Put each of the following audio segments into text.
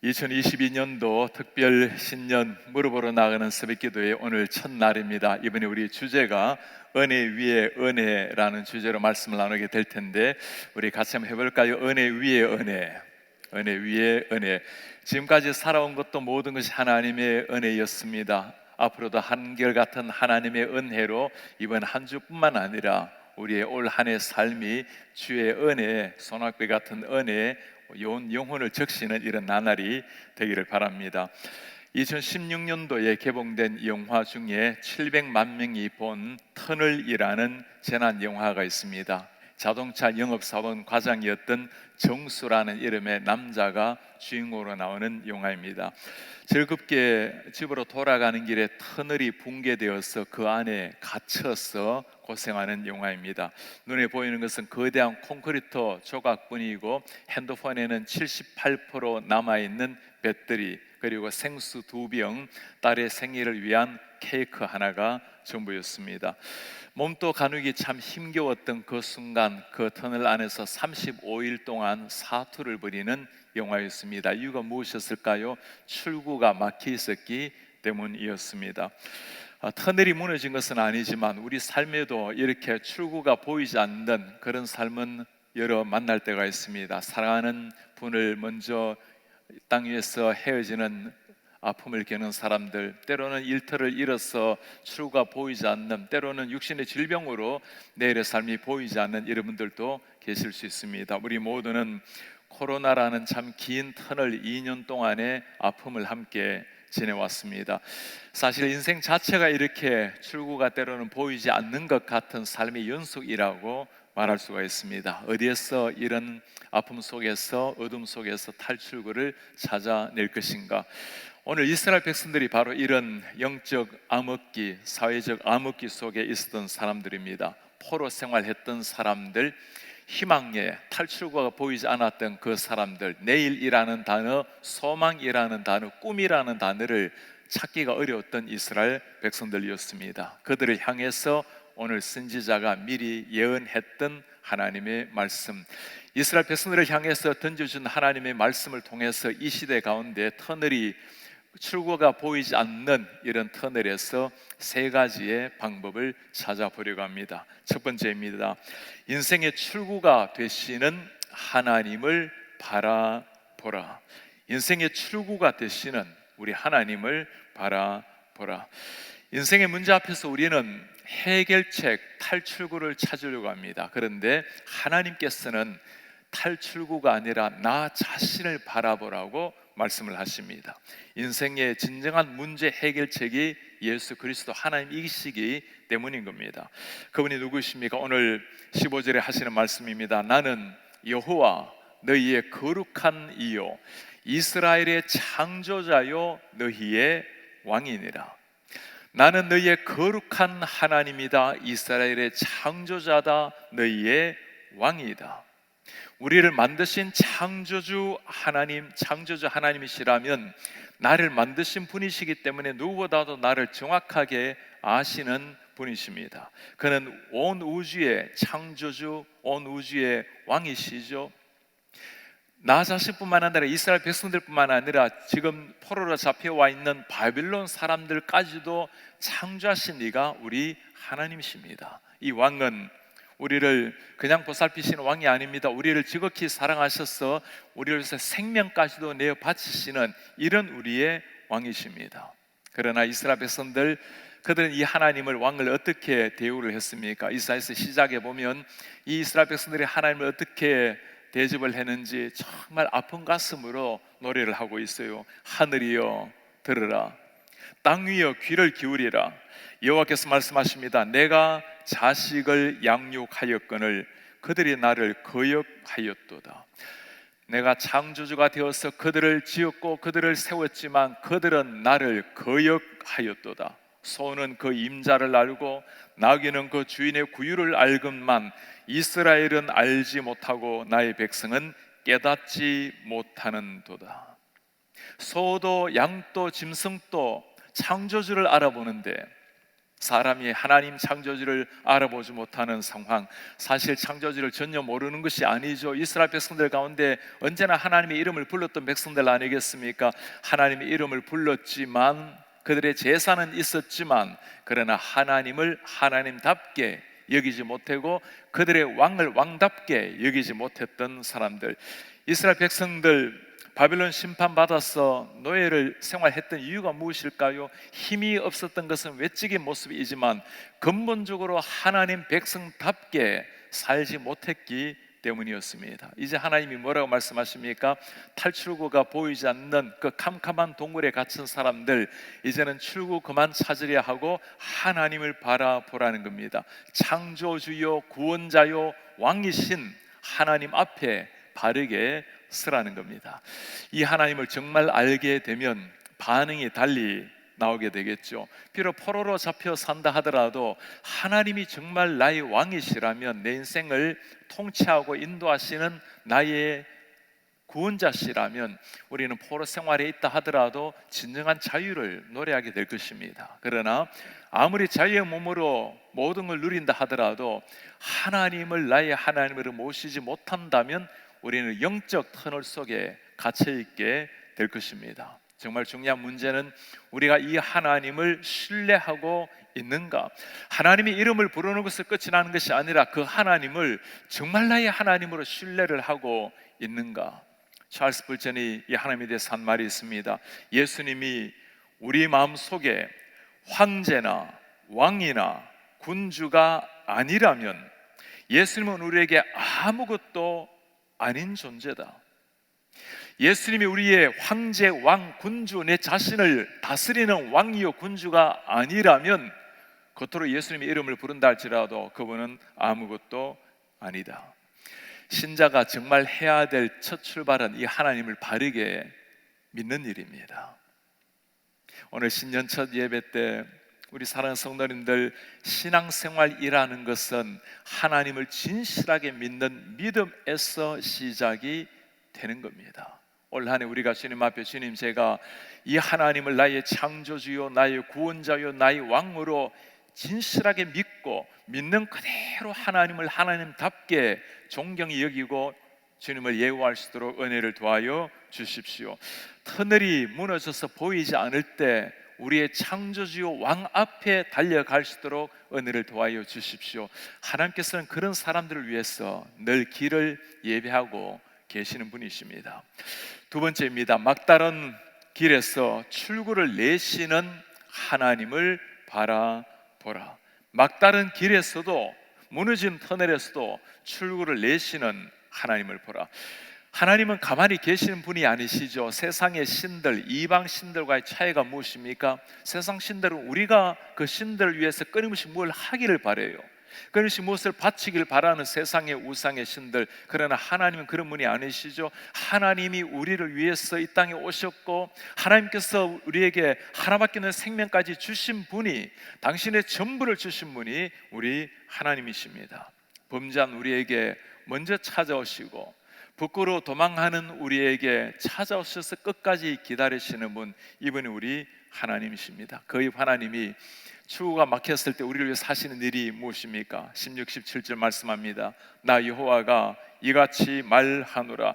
2022년도 특별 신년 무릎으로 나가는 새벽기도의 오늘 첫날입니다. 이번에 우리 주제가 은혜 위에 은혜라는 주제로 말씀을 나누게 될 텐데 우리 같이 한번 해볼까요? 은혜 위에 은혜, 은혜 위에 은혜. 지금까지 살아온 것도 모든 것이 하나님의 은혜였습니다. 앞으로도 한결같은 하나님의 은혜로 이번 한 주뿐만 아니라 우리의 올 한 해 삶이 주의 은혜, 소낙비 같은 은혜, 영혼을 적시는 이런 나날이 되기를 바랍니다. 2016년도에 개봉된 영화 중에 700만 명이 본 터널이라는 재난 영화가 있습니다. 자동차 영업사원 과장이었던 정수라는 이름의 남자가 주인공으로 나오는 영화입니다. 즐겁게 집으로 돌아가는 길에 터널이 붕괴되어서 그 안에 갇혀서 고생하는 영화입니다. 눈에 보이는 것은 거대한 콘크리트 조각뿐이고 핸드폰에는 78% 남아있는 배터리, 그리고 생수 2병, 딸의 생일을 위한 케이크 하나가 전부였습니다. 몸도 가누기 참 힘겨웠던 그 순간, 그 터널 안에서 35일 동안 사투를 벌이는 영화였습니다. 이유가 무엇이었을까요? 출구가 막혀 있었기 때문이었습니다. 터널이 무너진 것은 아니지만 우리 삶에도 이렇게 출구가 보이지 않는 그런 삶은 여러 만날 때가 있습니다. 사랑하는 분을 먼저 땅 위에서 헤어지는 아픔을 겪는 사람들, 때로는 일터를 잃어서 출구가 보이지 않는, 때로는 육신의 질병으로 내일의 삶이 보이지 않는 이런 분들도 계실 수 있습니다. 우리 모두는 코로나라는 참 긴 터널 2년 동안의 아픔을 함께 지내왔습니다. 사실 인생 자체가 이렇게 출구가 때로는 보이지 않는 것 같은 삶의 연속이라고 말할 수가 있습니다. 어디에서 이런 아픔 속에서, 어둠 속에서 탈출구를 찾아낼 것인가? 오늘 이스라엘 백성들이 바로 이런 영적 암흑기, 사회적 암흑기 속에 있었던 사람들입니다. 포로 생활했던 사람들, 희망의 탈출구가 보이지 않았던 그 사람들, 내일이라는 단어, 소망이라는 단어, 꿈이라는 단어를 찾기가 어려웠던 이스라엘 백성들이었습니다. 그들을 향해서 오늘 선지자가 미리 예언했던 하나님의 말씀, 이스라엘 백성들을 향해서 던져준 하나님의 말씀을 통해서 이 시대 가운데 터널이, 출구가 보이지 않는 이런 터널에서 세 가지의 방법을 찾아보려고 합니다. 첫 번째입니다. 인생의 출구가 되시는 하나님을 바라보라. 인생의 출구가 되시는 우리 하나님을 바라보라. 인생의 문제 앞에서 우리는 해결책, 탈출구를 찾으려고 합니다. 그런데 하나님께서는 탈출구가 아니라 나 자신을 바라보라고 말씀을 하십니다. 인생의 진정한 문제 해결책이 예수 그리스도 하나님이시기 때문인 겁니다. 그분이 누구십니까? 오늘 15절에 하시는 말씀입니다. 나는 여호와 너희의 거룩한 이요 이스라엘의 창조자요 너희의 왕이니라. 나는 너희의 거룩한 하나님이다. 이스라엘의 창조자다. 너희의 왕이다. 우리를 만드신 창조주 하나님, 창조주 하나님이시라면 나를 만드신 분이시기 때문에 누구보다도 나를 정확하게 아시는 분이십니다. 그는 온 우주의 창조주, 온 우주의 왕이시죠. 나 자신뿐만 아니라 이스라엘 백성들뿐만 아니라 지금 포로로 잡혀와 있는 바빌론 사람들까지도 창조하신 이가 우리 하나님이십니다. 이 왕은 우리를 그냥 보살피시는 왕이 아닙니다. 우리를 지극히 사랑하셔서 우리를 위해서 생명까지도 내어 바치시는 이런 우리의 왕이십니다. 그러나 이스라엘 백성들, 그들은 이 하나님을, 왕을 어떻게 대우를 했습니까? 이사야서 시작에 보면 이 이스라엘 백성들이 하나님을 어떻게 대접을 했는지 정말 아픈 가슴으로 노래를 하고 있어요. 하늘이여 들으라, 땅 위여 귀를 기울이라. 여호와께서 말씀하십니다. 내가 자식을 양육하였거늘 그들이 나를 거역하였도다. 내가 창조주가 되어서 그들을 지었고 그들을 세웠지만 그들은 나를 거역하였도다. 소는 그 임자를 알고 나귀는 그 주인의 구유를 알건만 이스라엘은 알지 못하고 나의 백성은 깨닫지 못하는도다. 소도 양도 짐승도 창조주를 알아보는데 사람이 하나님 창조주를 알아보지 못하는 상황, 사실 창조주를 전혀 모르는 것이 아니죠. 이스라엘 백성들 가운데 언제나 하나님의 이름을 불렀던 백성들 아니겠습니까? 하나님의 이름을 불렀지만, 그들의 제사는 있었지만, 그러나 하나님을 하나님답게 여기지 못하고 그들의 왕을 왕답게 여기지 못했던 사람들. 이스라엘 백성들 바벨론 심판받아서 노예를 생활했던 이유가 무엇일까요? 힘이 없었던 것은 외적인 모습이지만 근본적으로 하나님 백성답게 살지 못했기 때문이었습니다. 이제 하나님이 뭐라고 말씀하십니까? 탈출구가 보이지 않는 그 캄캄한 동굴에 갇힌 사람들, 이제는 출구 그만 찾으려 하고 하나님을 바라보라는 겁니다. 창조주요 구원자요 왕이신 하나님 앞에 바르게 쓰라는 겁니다. 이 하나님을 정말 알게 되면 반응이 달리 나오게 되겠죠. 비록 포로로 잡혀 산다 하더라도 하나님이 정말 나의 왕이시라면, 내 인생을 통치하고 인도하시는 나의 구원자시라면, 우리는 포로 생활에 있다 하더라도 진정한 자유를 노래하게 될 것입니다. 그러나 아무리 자유의 몸으로 모든 걸 누린다 하더라도 하나님을 나의 하나님으로 모시지 못한다면 우리는 영적 터널 속에 갇혀있게 될 것입니다. 정말 중요한 문제는 우리가 이 하나님을 신뢰하고 있는가? 하나님의 이름을 부르는 것을 끝이 나는 것이 아니라 그 하나님을 정말 나의 하나님으로 신뢰를 하고 있는가? 찰스 불전이 이 하나님에 대해서 한 말이 있습니다. 예수님이 우리 마음속에 황제나 왕이나 군주가 아니라면 예수님은 우리에게 아무것도 아닌 존재다. 예수님이 우리의 황제, 왕, 군주, 내 자신을 다스리는 왕이요 군주가 아니라면 겉으로 예수님의 이름을 부른다 할지라도 그분은 아무것도 아니다. 신자가 정말 해야 될 첫 출발은 이 하나님을 바르게 믿는 일입니다. 오늘 신년 첫 예배 때 우리 사랑하는 성도님들, 신앙생활이라는 것은 하나님을 진실하게 믿는 믿음에서 시작이 되는 겁니다. 올 한 해 우리가 주님 앞에, 주님, 제가 이 하나님을 나의 창조주요 나의 구원자요 나의 왕으로 진실하게 믿고 믿는 그대로 하나님을 하나님답게 존경히 여기고 주님을 예우할 수 있도록 은혜를 도와여 주십시오. 터널이 무너져서 보이지 않을 때 우리의 창조주요 왕 앞에 달려갈 수 있도록 은혜를 도와여 주십시오. 하나님께서는 그런 사람들을 위해서 늘 길을 예배하고 계시는 분이십니다. 두 번째입니다. 막다른 길에서 출구를 내시는 하나님을 바라보라. 막다른 길에서도, 무너진 터널에서도 출구를 내시는 하나님을 보라. 하나님은 가만히 계시는 분이 아니시죠. 세상의 신들, 이방 신들과의 차이가 무엇입니까? 세상 신들은 우리가 그 신들을 위해서 끊임없이 뭘 하기를 바라요. 끊임없이 무엇을 바치길 바라는 세상의 우상의 신들. 그러나 하나님은 그런 분이 아니시죠. 하나님이 우리를 위해서 이 땅에 오셨고 하나님께서 우리에게 하나밖에 없는 생명까지 주신 분이, 당신의 전부를 주신 분이 우리 하나님이십니다. 범죄한 우리에게 먼저 찾아오시고 부끄러워 도망하는 우리에게 찾아오셔서 끝까지 기다리시는 분, 이분이 우리 하나님이십니다. 그 하나님이 출구가 막혔을 때 우리를 위해서 하시는 일이 무엇입니까? 16, 17절 말씀합니다. 나 여호와가 이같이 말하노라.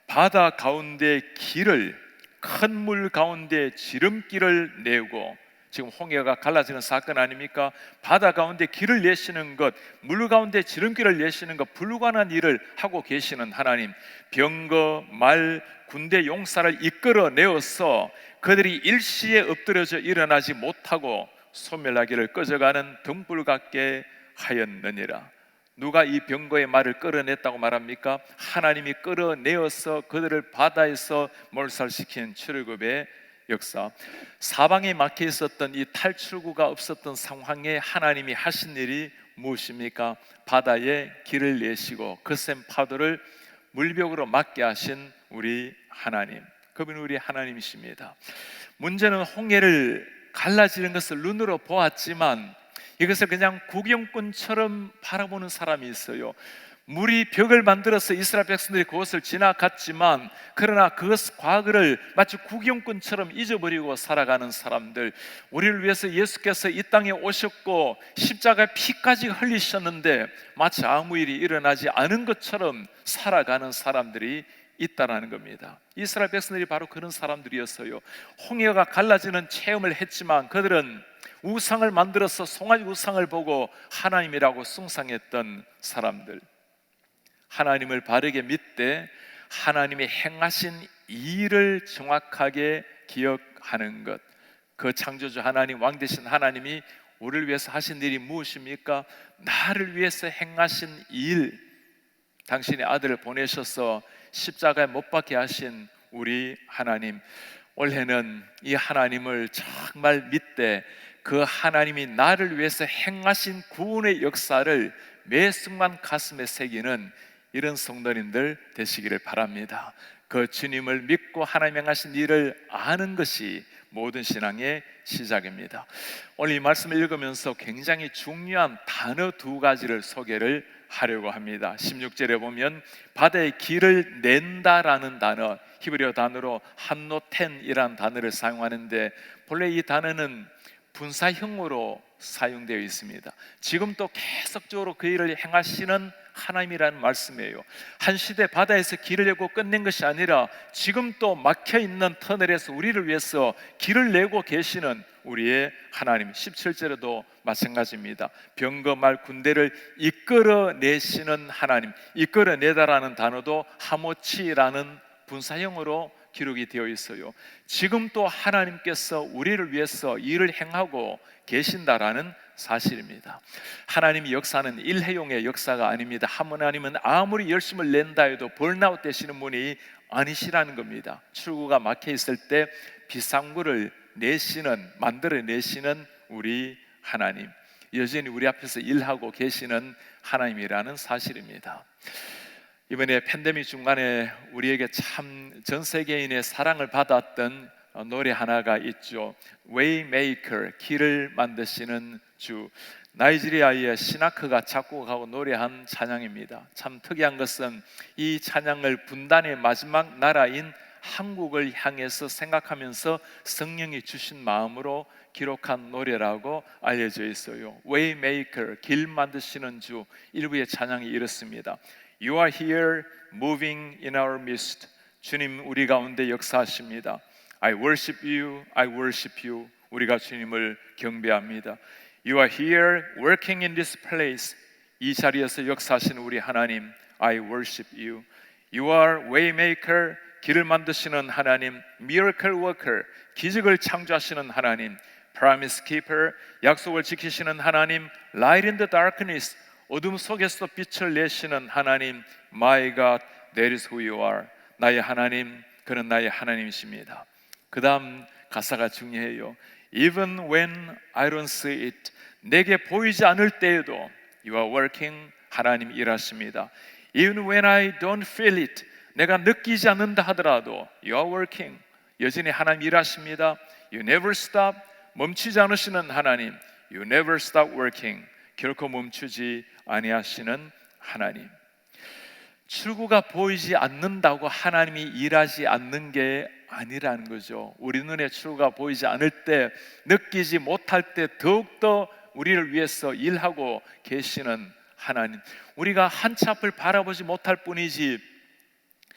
바다 가운데 길을, 큰 물 가운데 지름길을 내고, 지금 홍해가 갈라지는 사건 아닙니까? 바다 가운데 길을 내시는 것, 물 가운데 지름길을 내시는 것, 불가능한 일을 하고 계시는 하나님. 병거, 말, 군대 용사를 이끌어내어서 그들이 일시에 엎드려져 일어나지 못하고 소멸하기를 꺼져가는 등불 같게 하였느니라. 누가 이 병거의 말을 끌어냈다고 말합니까? 하나님이 끌어내어서 그들을 바다에서 몰살시킨 출애굽의 역사. 사방에 막혀 있었던 이 탈출구가 없었던 상황에 하나님이 하신 일이 무엇입니까? 바다에 길을 내시고 거센 파도를 물벽으로 막게 하신 우리 하나님, 그분이 우리 하나님이십니다. 문제는 홍해를 갈라지는 것을 눈으로 보았지만 이것을 그냥 구경꾼처럼 바라보는 사람이 있어요. 물이 벽을 만들어서 이스라엘 백성들이 그것을 지나갔지만, 그러나 그 과거를 마치 구경꾼처럼 잊어버리고 살아가는 사람들, 우리를 위해서 예수께서 이 땅에 오셨고 십자가에 피까지 흘리셨는데 마치 아무 일이 일어나지 않은 것처럼 살아가는 사람들이 있다라는 겁니다. 이스라엘 백성들이 바로 그런 사람들이었어요. 홍해가 갈라지는 체험을 했지만 그들은 우상을 만들어서 송아지 우상을 보고 하나님이라고 숭상했던 사람들, 하나님을 바르게 믿되 하나님이 행하신 일을 정확하게 기억하는 것, 그 창조주 하나님, 왕 되신 하나님이 우리를 위해서 하신 일이 무엇입니까? 나를 위해서 행하신 일, 당신의 아들을 보내셔서 십자가에 못 박게 하신 우리 하나님, 올해는 이 하나님을 정말 믿되 그 하나님이 나를 위해서 행하신 구원의 역사를 매 순간 가슴에 새기는 이런 성도님들 되시기를 바랍니다. 그 주님을 믿고 하나님 행하신 일을 아는 것이 모든 신앙의 시작입니다. 오늘 이 말씀을 읽으면서 굉장히 중요한 단어 두 가지를 소개를 하려고 합니다. 16절에 보면 바다의 길을 낸다라는 단어, 히브리어 단어로 한노텐이라는 단어를 사용하는데, 본래 이 단어는 분사형으로 사용되어 있습니다. 지금 또 계속적으로 그 일을 행하시는 하나님이라는 말씀이에요. 한 시대 바다에서 길을 내고 끝낸 것이 아니라 지금 또 막혀있는 터널에서 우리를 위해서 길을 내고 계시는 우리의 하나님. 17절에도 마찬가지입니다. 병거말 군대를 이끌어내시는 하나님. 이끌어내다라는 단어도 하모치라는 분사형으로 기록이 되어 있어요. 지금 또 하나님께서 우리를 위해서 일을 행하고 계신다라는 사실입니다. 하나님이 역사는 일회용의 역사가 아닙니다. 하나님은 아무리 열심을 낸다 해도 번아웃 되시는 분이 아니시라는 겁니다. 출구가 막혀 있을 때 비상구를 만들어내시는 우리 하나님, 여전히 우리 앞에서 일하고 계시는 하나님이라는 사실입니다. 이번에 팬데믹 중간에 우리에게 참 전 세계인의 사랑을 받았던 노래 하나가 있죠. Waymaker, 길을 만드시는 주. 나이지리아의 시나크가 작곡하고 노래한 찬양입니다. 참 특이한 것은 이 찬양을 분단의 마지막 나라인 한국을 향해서 생각하면서 성령이 주신 마음으로 기록한 노래라고 알려져 있어요. Waymaker, 길 만드시는 주. 일부의 찬양이 이렇습니다. You are here moving in our midst. 주님 우리 가운데 역사하십니다. I worship you, I worship you. 우리가 주님을 경배합니다. You are here working in this place. 이 자리에서 역사하시는 우리 하나님, I worship you. You are waymaker, 길을 만드시는 하나님. Miracle worker, 기적을 창조하시는 하나님. Promise keeper, 약속을 지키시는 하나님. Light in the darkness, 어둠 속에서 빛을 내시는 하나님. My God, that is who you are. 나의 하나님, 그는 나의 하나님이십니다. 그 다음 가사가 중요해요. Even when I don't see it, 내게 보이지 않을 때에도 You are working, 하나님 일하십니다. Even when I don't feel it, 내가 느끼지 않는다 하더라도 You are working, 여전히 하나님 일하십니다. You never stop, 멈추지 않으시는 하나님. You never stop working, 결코 멈추지 아니하시는 하나님. 출구가 보이지 않는다고 하나님이 일하지 않는 게 아니라는 거죠. 우리 눈에 출구가 보이지 않을 때, 느끼지 못할 때 더욱더 우리를 위해서 일하고 계시는 하나님. 우리가 한치 앞을 바라보지 못할 뿐이지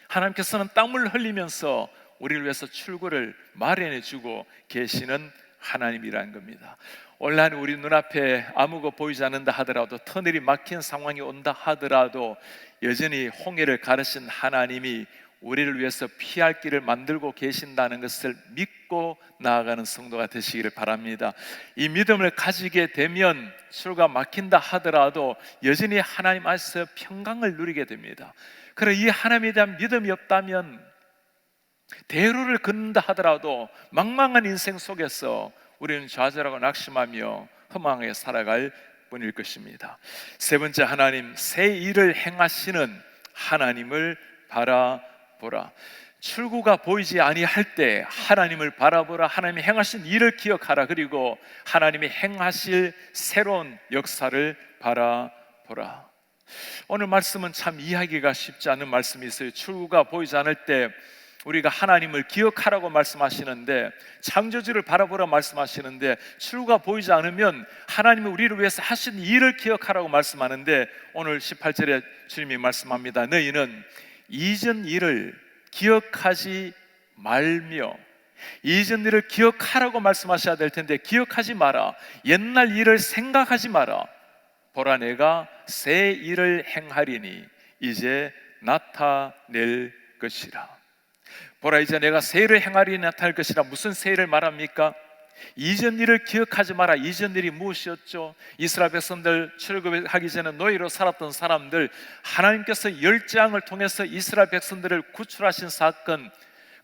하나님께서는 땀을 흘리면서 우리를 위해서 출구를 마련해 주고 계시는 하나님이라는 겁니다. 온라인 우리 눈앞에 아무것도 보이지 않는다 하더라도, 터널이 막힌 상황이 온다 하더라도 여전히 홍해를 가르신 하나님이 우리를 위해서 피할 길을 만들고 계신다는 것을 믿고 나아가는 성도가 되시기를 바랍니다. 이 믿음을 가지게 되면 출구가 막힌다 하더라도 여전히 하나님 안에서 평강을 누리게 됩니다. 그러나 이 하나님에 대한 믿음이 없다면 대로를 걷는다 하더라도 망망한 인생 속에서 우리는 좌절하고 낙심하며 허망하게 살아갈 뿐일 것입니다. 세 번째, 하나님, 새 일을 행하시는 하나님을 바라보라. 출구가 보이지 아니할 때 하나님을 바라보라. 하나님이 행하신 일을 기억하라. 그리고 하나님이 행하실 새로운 역사를 바라보라. 오늘 말씀은 참 이해하기가 쉽지 않은 말씀이 있어요. 출구가 보이지 않을 때 우리가 하나님을 기억하라고 말씀하시는데, 창조주를 바라보라 말씀하시는데, 출구가 보이지 않으면 하나님이 우리를 위해서 하신 일을 기억하라고 말씀하는데, 오늘 18절에 주님이 말씀합니다. 너희는 이전 일을 기억하지 말며, 이전 일을 기억하라고 말씀하셔야 될 텐데 기억하지 마라. 옛날 일을 생각하지 마라. 보라, 내가 새 일을 행하리니 이제 나타낼 것이라. 보라, 이제 내가 새 일을 행하리니 나타날 것이라. 무슨 새 일을 말합니까? 이전 일을 기억하지 마라. 이전 일이 무엇이었죠? 이스라엘 백성들 출애굽하기 전에 노예로 살았던 사람들, 하나님께서 열재앙을 통해서 이스라엘 백성들을 구출하신 사건,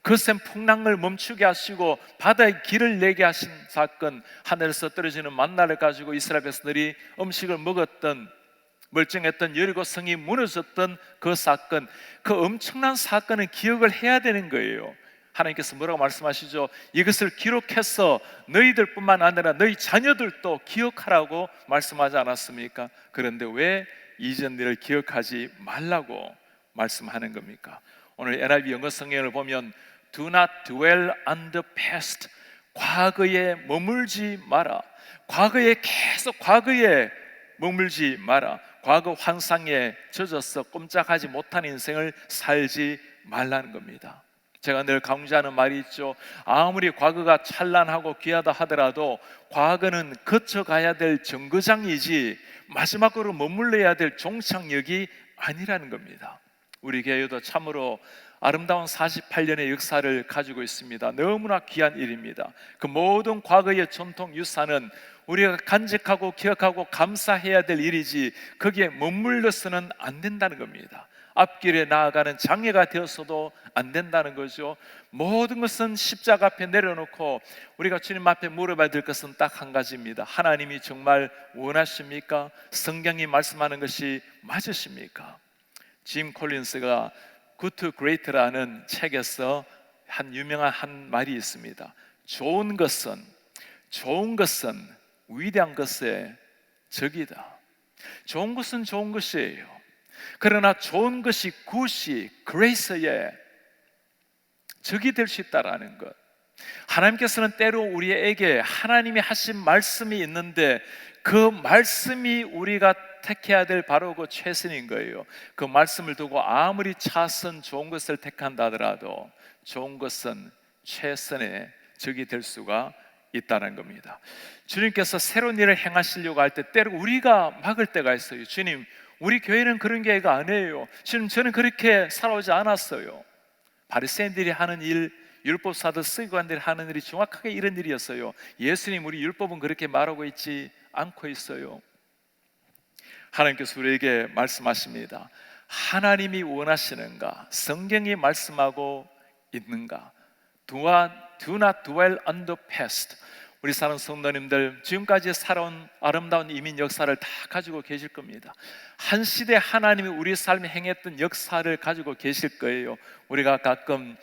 거센 풍랑을 멈추게 하시고 바다에 길을 내게 하신 사건, 하늘에서 떨어지는 만나를 가지고 이스라엘 백성들이 음식을 먹었던, 멀쩡했던 여리고 성이 무너졌던 그 사건, 그 엄청난 사건은 기억을 해야 되는 거예요. 하나님께서 뭐라고 말씀하시죠? 이것을 기록해서 너희들 뿐만 아니라 너희 자녀들도 기억하라고 말씀하지 않았습니까? 그런데 왜 이전 일을 기억하지 말라고 말씀하는 겁니까? 오늘 NIV 영어 성경을 보면 Do not dwell on the past. 과거에 머물지 마라. 과거에 계속 과거에 머물지 마라. 과거 환상에 젖어서 꼼짝하지 못한 인생을 살지 말라는 겁니다. 제가 늘 강조하는 말이 있죠. 아무리 과거가 찬란하고 귀하다 하더라도 과거는 거쳐가야 될 정거장이지 마지막으로 머물러야 될 종착역이 아니라는 겁니다. 우리 교회도 참으로 아름다운 48년의 역사를 가지고 있습니다. 너무나 귀한 일입니다. 그 모든 과거의 전통 유산은 우리가 간직하고 기억하고 감사해야 될 일이지 거기에 머물러서는 안 된다는 겁니다. 앞길에 나아가는 장애가 되어서도 안 된다는 거죠. 모든 것은 십자가 앞에 내려놓고 우리가 주님 앞에 물어봐야 될 것은 딱 한 가지입니다. 하나님이 정말 원하십니까? 성경이 말씀하는 것이 맞으십니까? 짐 콜린스가 Good to Great라는 책에서 한 유명한 한 말이 있습니다. 좋은 것은 위대한 것의 적이다. 좋은 것은 좋은 것이에요. 그러나 좋은 것이 굿이 그레이스의 적이 될 수 있다라는 것. 하나님께서는 때로 우리에게 하나님이 하신 말씀이 있는데 그 말씀이 우리가 택해야 될 바로 그 최선인 거예요. 그 말씀을 두고 아무리 차선 좋은 것을 택한다 하더라도 좋은 것은 최선의 적이 될 수가 있다는 겁니다. 주님께서 새로운 일을 행하시려고 할 때 때로 우리가 막을 때가 있어요. 주님, 우리 교회는 그런 교회가 아니에요. 주님, 저는 그렇게 살아오지 않았어요. 바리새인들이 하는 일, 율법사들 서기관들이 하는 일이 정확하게 이런 일이었어요. 예수님, 우리 율법은 그렇게 말하고 있지 않고 있어요. 하나님께서 우리에게 말씀하십니다. 하나님이 원하시는가? 성경이 말씀하고 있는가? Do not dwell on the past. 우리 사는 성도님들, 지금까지 살아온 아름다운 이민 역사를 다 가지고 계실 겁니다. 한 시대 하나님이 우리 삶에 행했던 역사를 가지고 계실 거예요. 우리가 가끔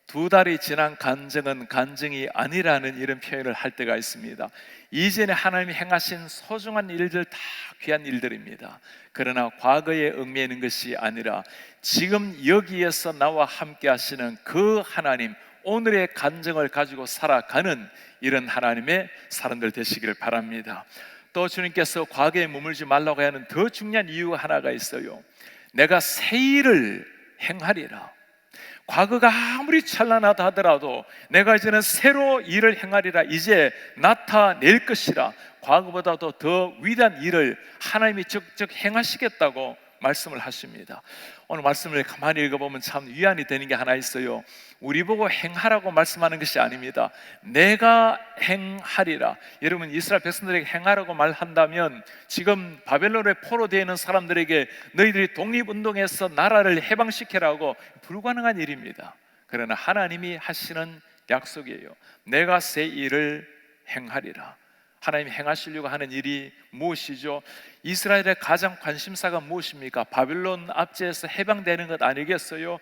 두 달이 지난 간증은 간증이 아니라는 이런 표현을 할 때가 있습니다. 이전에 하나님이 행하신 소중한 일들 다 귀한 일들입니다. 그러나 과거에 얽매이는 것이 아니라 지금 여기에서 나와 함께 하시는 그 하나님, 오늘의 간증을 가지고 살아가는 이런 하나님의 사람들 되시기를 바랍니다. 또 주님께서 과거에 머물지 말라고 하는 더 중요한 이유가 하나가 있어요. 내가 새 일을 행하리라. 과거가 아무리 찬란하다 하더라도 내가 이제는 새로 일을 행하리라. 이제 나타낼 것이라. 과거보다도 더 위대한 일을 하나님이 적극 행하시겠다고 말씀을 하십니다. 오늘 말씀을 가만히 읽어보면 참 위안이 되는 게 하나 있어요. 우리 보고 행하라고 말씀하는 것이 아닙니다. 내가 행하리라. 여러분, 이스라엘 백성들에게 행하라고 말한다면 지금 바벨론에 포로되어 있는 사람들에게 너희들이 독립운동해서 나라를 해방시키라고 불가능한 일입니다. 그러나 하나님이 하시는 약속이에요. 내가 새 일을 행하리라. 하나님이 행하시려고 하는 일이 무엇이죠? 이스라엘의 가장 관심사가 무엇입니까? 바벨론 압제에서 해방되는 것 아니겠어요?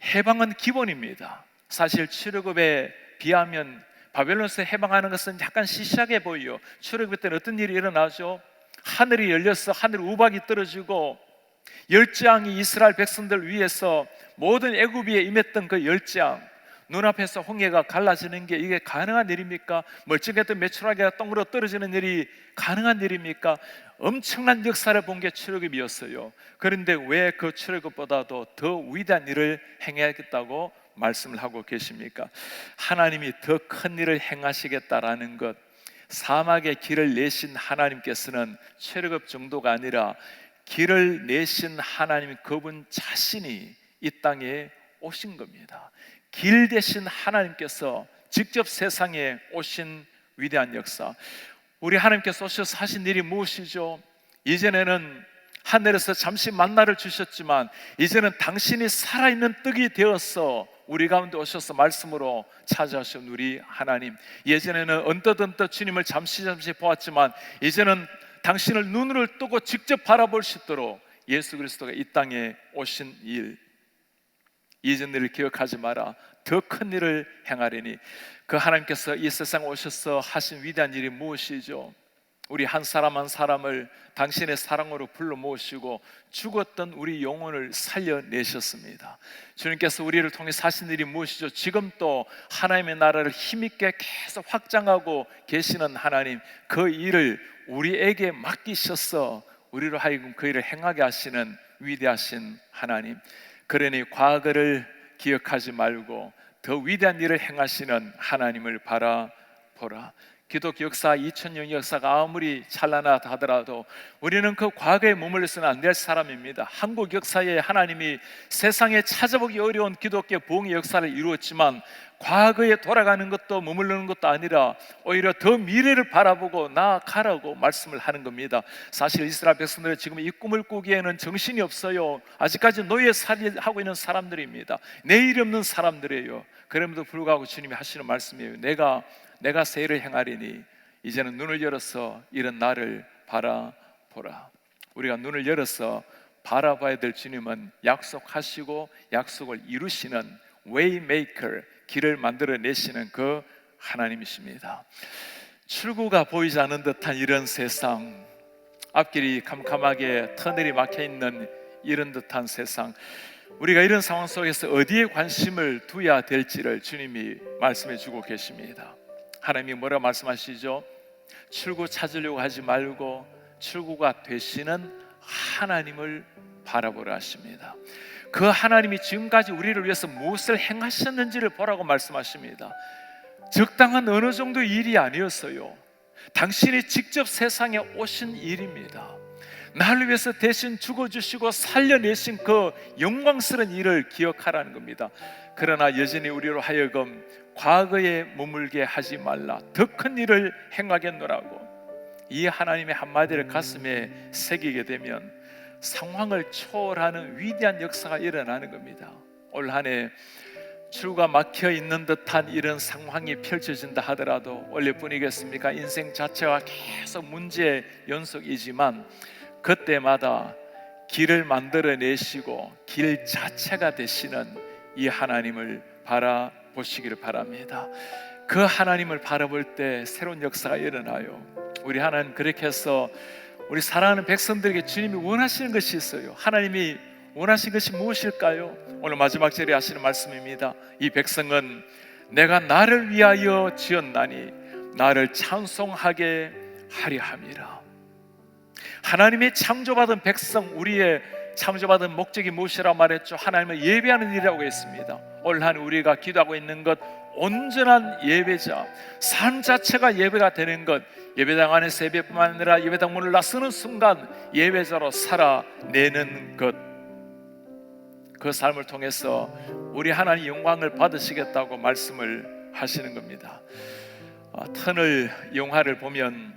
해방은 기본입니다. 사실 출애굽에 비하면 바벨론에서 해방하는 것은 약간 시시하게 보여요. 출애굽 때는 어떤 일이 일어나죠? 하늘이 열려서 하늘 우박이 떨어지고 열재앙이 이스라엘 백성들 위해서 모든 애굽에 임했던 그 열재앙, 눈앞에서 홍해가 갈라지는 게 이게 가능한 일입니까? 멀쩡했던 메추라기가 땅으로 떨어지는 일이 가능한 일입니까? 엄청난 역사를 본 게 출애굽이었어요. 그런데 왜 그 출애굽보다도 더 위대한 일을 행하겠다고 말씀을 하고 계십니까? 하나님이 더 큰 일을 행하시겠다라는 것, 사막에 길을 내신 하나님께서는 출애굽 정도가 아니라 길을 내신 하나님 그분 자신이 이 땅에 오신 겁니다. 길 대신 하나님께서 직접 세상에 오신 위대한 역사, 우리 하나님께서 오셔서 하신 일이 무엇이죠? 이전에는 하늘에서 잠시 만나를 주셨지만 이제는 당신이 살아있는 떡이 되어서 우리 가운데 오셔서 말씀으로 찾아오신 우리 하나님, 예전에는 언뜻 주님을 잠시 보았지만 이제는 당신을 눈을 뜨고 직접 바라볼 수 있도록 예수 그리스도가 이 땅에 오신 일, 이전 일을 기억하지 마라, 더 큰 일을 행하리니. 그 하나님께서 이 세상에 오셔서 하신 위대한 일이 무엇이죠? 우리 한 사람 한 사람을 당신의 사랑으로 불러 모으시고 죽었던 우리 영혼을 살려내셨습니다. 주님께서 우리를 통해 하신 일이 무엇이죠? 지금 또 하나님의 나라를 힘있게 계속 확장하고 계시는 하나님, 그 일을 우리에게 맡기셔서 우리로 하여금 그 일을 행하게 하시는 위대하신 하나님, 그러니 과거를 기억하지 말고 더 위대한 일을 행하시는 하나님을 바라보라. 기독교 역사 2000년 역사가 아무리 찬란하다 하더라도 우리는 그 과거에 머물러서는 안 될 사람입니다. 한국 역사에 하나님이 세상에 찾아보기 어려운 기독교 부흥의 역사를 이루었지만 과거에 돌아가는 것도 머무르는 것도 아니라 오히려 더 미래를 바라보고 나아가라고 말씀을 하는 겁니다. 사실 이스라엘 백성들은 지금 이 꿈을 꾸기에는 정신이 없어요. 아직까지 노예살이하고 있는 사람들입니다. 내일 없는 사람들이에요. 그럼에도 불구하고 주님이 하시는 말씀이에요. 내가 새 일을 행하리니 이제는 눈을 열어서 이런 나를 바라보라. 우리가 눈을 열어서 바라봐야 될 주님은 약속하시고 약속을 이루시는 웨이메이커, 길을 만들어내시는 그 하나님이십니다. 출구가 보이지 않는 듯한 이런 세상, 앞길이 캄캄하게 터널이 막혀있는 이런 듯한 세상, 우리가 이런 상황 속에서 어디에 관심을 두어야 될지를 주님이 말씀해 주고 계십니다. 하나님이 뭐라고 말씀하시죠? 출구 찾으려고 하지 말고 출구가 되시는 하나님을 바라보라 하십니다. 그 하나님이 지금까지 우리를 위해서 무엇을 행하셨는지를 보라고 말씀하십니다. 적당한 어느 정도의 일이 아니었어요. 당신이 직접 세상에 오신 일입니다. 나를 위해서 대신 죽어주시고 살려내신 그 영광스러운 일을 기억하라는 겁니다. 그러나 여전히 우리로 하여금 과거에 머물게 하지 말라, 더 큰 일을 행하겠노라고 이 하나님의 한마디를 가슴에 새기게 되면 상황을 초월하는 위대한 역사가 일어나는 겁니다. 올 한 해 출구가 막혀 있는 듯한 이런 상황이 펼쳐진다 하더라도 원래뿐이겠습니까? 인생 자체가 계속 문제의 연속이지만 그때마다 길을 만들어내시고 길 자체가 되시는 이 하나님을 바라보시기를 바랍니다. 그 하나님을 바라볼 때 새로운 역사가 일어나요. 우리 하나님 그렇게 해서 우리 사랑하는 백성들에게 주님이 원하시는 것이 있어요. 하나님이 원하신 것이 무엇일까요? 오늘 마지막 절에 하시는 말씀입니다. 이 백성은 내가 나를 위하여 지었나니 나를 찬송하게 하려 함이라. 하나님의 창조받은 백성, 우리의 창조받은 목적이 무엇이라고 말했죠? 하나님을 예배하는 일이라고 했습니다. 올 한 우리가 기도하고 있는 것, 온전한 예배자, 삶 자체가 예배가 되는 것, 예배당 안에서 예배뿐만 아니라 예배당 문을 나서는 순간 예배자로 살아내는 것, 그 삶을 통해서 우리 하나님 영광을 받으시겠다고 말씀을 하시는 겁니다. 터널 영화를 보면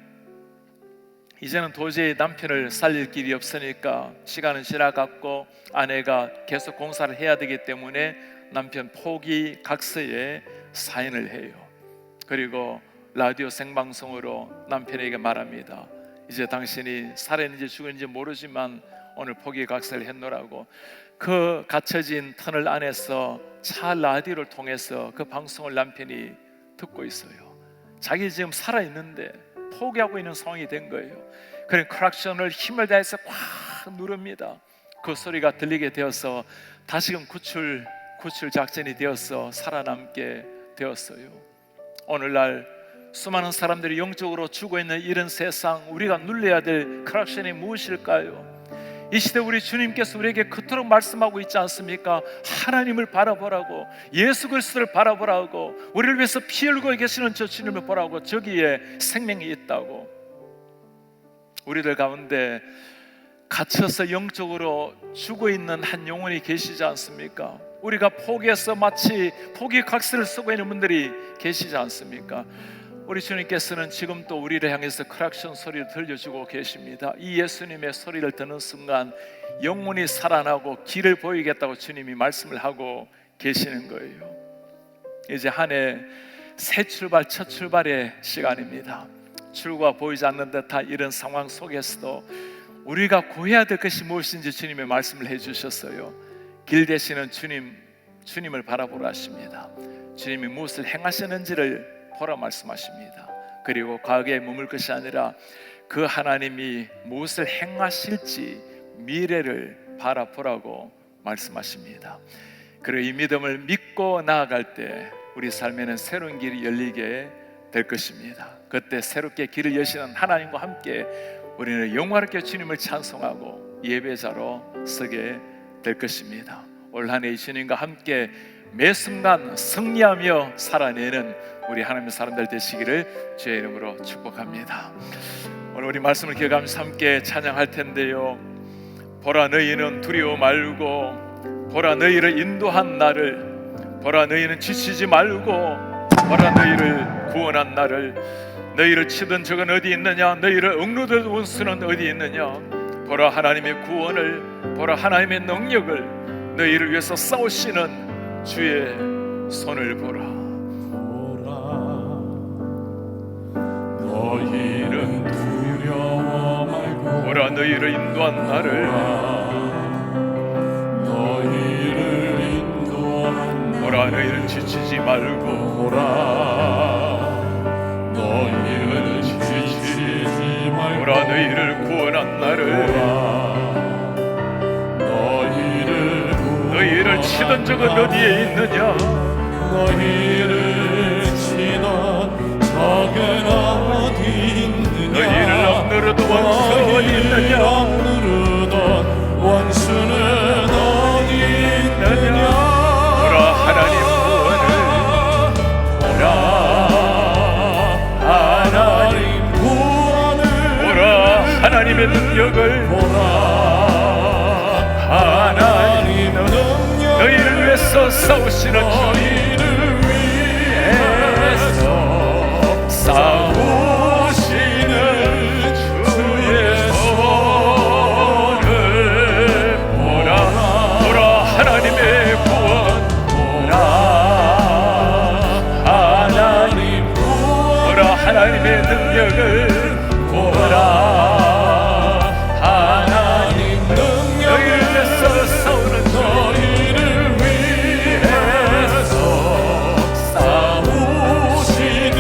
이제는 도저히 남편을 살릴 길이 없으니까 시간은 지나갔고 아내가 계속 공사를 해야 되기 때문에 남편 포기 각서에 사인을 해요. 그리고 라디오 생방송으로 남편에게 말합니다. 이제 당신이 살았는지 죽었는지 모르지만 오늘 포기 각서를 했노라고. 그 갇혀진 터널 안에서 차 라디오를 통해서 그 방송을 남편이 듣고 있어요. 자기 지금 살아있는데 포기하고 있는 상황이 된 거예요. 그래 클락션을 힘을 다해서 꽉 누릅니다. 그 소리가 들리게 되어서 다시금 구출 작전이 되어서 살아남게 되었어요. 오늘날 수많은 사람들이 영적으로 죽어있는 이런 세상, 우리가 눌러야 될 크락션이 무엇일까요? 이 시대 우리 주님께서 우리에게 그토록 말씀하고 있지 않습니까? 하나님을 바라보라고, 예수 그리스도를 바라보라고, 우리를 위해서 피 흘리고 계시는 저 주님을 보라고, 저기에 생명이 있다고. 우리들 가운데 갇혀서 영적으로 죽어있는 한 영혼이 계시지 않습니까? 우리가 포기해서 마치 포기 각서를 쓰고 있는 분들이 계시지 않습니까? 우리 주님께서는 지금 또 우리를 향해서 크락션 소리를 들려주고 계십니다. 이 예수님의 소리를 듣는 순간 영혼이 살아나고 길을 보이겠다고 주님이 말씀을 하고 계시는 거예요. 이제 한 해 새 출발, 첫 출발의 시간입니다. 출구가 보이지 않는 듯한 이런 상황 속에서도 우리가 구해야 될 것이 무엇인지 주님의 말씀을 해주셨어요. 길 되시는 주님을 바라보라 하십니다. 주님이 무엇을 행하시는지를 보라 말씀하십니다. 그리고 과거에 머물 것이 아니라 그 하나님이 무엇을 행하실지 미래를 바라보라고 말씀하십니다. 그리고 이 믿음을 믿고 나아갈 때 우리 삶에는 새로운 길이 열리게 될 것입니다. 그때 새롭게 길을 여시는 하나님과 함께 우리는 영화롭게 주님을 찬송하고 예배자로 서게 될 것입니다. 올 한 해 주님과 함께 매 순간 승리하며 살아내는 우리 하나님의 사람들 되시기를 주의 이름으로 축복합니다. 오늘 우리 말씀을 기억하면서 함께 찬양할 텐데요. 보라 너희는 두려워 말고, 보라 너희를 인도한 나를, 보라 너희는 지치지 말고, 보라 너희를 구원한 나를. 너희를 치던 적은 어디 있느냐, 너희를 억누르던 원수는 어디 있느냐. 보라 하나님의 구원을, 보라 하나님의 능력을, 너희를 위해서 싸우시는 주의 손을 보라. 너희는 두려워 말고, 보라 너희를 인도한 나를, 너희를 인도한 보라 너희는 지치지 말고, 보라 너희는 지치지 말고, 보라 너희를 구원한 나를. 너희를 치던 적은 어디에 있느냐, 너희를 치던 적은 어디 있느냐. 너희를 억누르던 원수는 어디 있느냐. 억누르던 원수는 어디 있느냐. 보라 하나님 구원을, 보라 하나님 구원을, 보라 하나님의 능력을, 보라 하나님 능력. 너희를 위해서 싸우시는 너희를 위해서 싸우시는 주의 손을 보라. 보라 하나님의 구원, 보라 하나님 구원, 보라 하나님의 능력을, 보라 하나님 능력. 너희를 위해서 싸우는 주, 너희를 위해서 싸우시는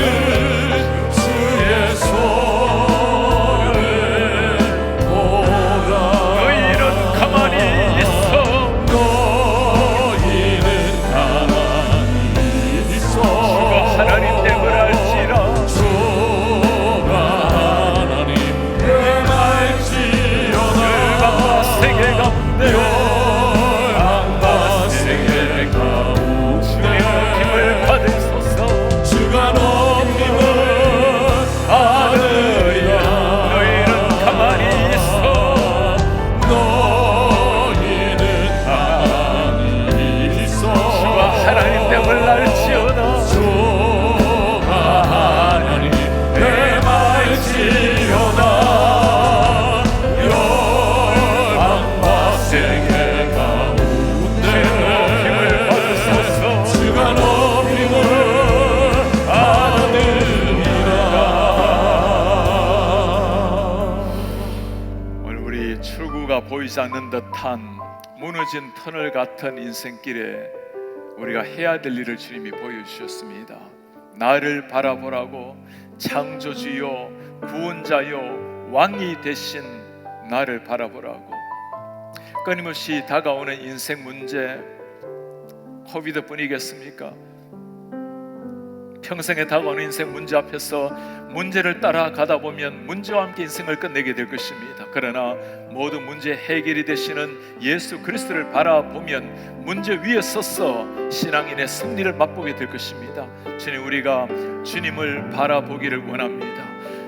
주의 손을 보라. 너희는 가만히 있어, 너희는 가만히 있어. 주가 하나님 됨을 알지라. 주가 하나님 됨을 알지어다. 열방과 세계 가운데 열방과 세계 가운데 힘을 받으소서. 주가 높임을 받으리라. 너희는 가만히 있어, 너희는 가만히 있어. 주가 하나님 됨을 알지어다. 주가 하나님 됨을 알지어다. 열방과 세계 가운데 힘을 받으소서. 주가 높임을 받으리라. 오늘 우리 출구가 보이지 않는 듯한 무너진 터널 같은 인생길에 우리가 해야 될 일을 주님이 보여주셨습니다. 나를 바라보라고, 창조주요 구원자요 왕이 되신 나를 바라보라고. 끊임없이 다가오는 인생 문제, 코비드뿐이겠습니까? 평생에 다가오는 인생 문제 앞에서 문제를 따라가다 보면 문제와 함께 인생을 끝내게 될 것입니다. 그러나 모든 문제 해결이 되시는 예수 그리스도를 바라보면 문제 위에 서서 신앙인의 승리를 맛보게 될 것입니다. 주님, 우리가 주님을 바라보기를 원합니다.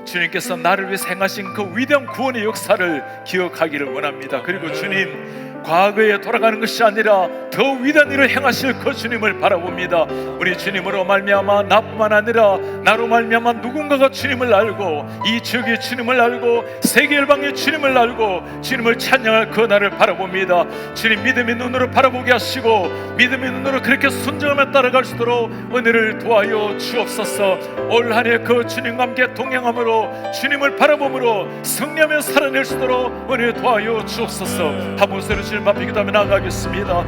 주님께서 나를 위해서 행하신 그 위대한 구원의 역사를 기억하기를 원합니다. 그리고 주님, 과거에 돌아가는 것이 아니라 더 위대한 일을 행하실 그 주님을 바라봅니다. 우리 주님으로 말미암아 나뿐만 아니라 나로 말미암아 누군가가 주님을 알고 이 지역의 주님을 알고 세계 열방의 주님을 알고 주님을 찬양할 그 날을 바라봅니다. 주님, 믿음의 눈으로 바라보게 하시고 믿음의 눈으로 그렇게 순종하며 따라갈 수 있도록 은혜를 도와여 주옵소서. 올 한 해 그 주님과 함께 동행함으로 주님을 바라봄으로 승리하며 살아낼 수 있도록 은혜를 도와여 주옵소서. 한 목소리로 주님 앞에 기도하며 나아가겠습니다.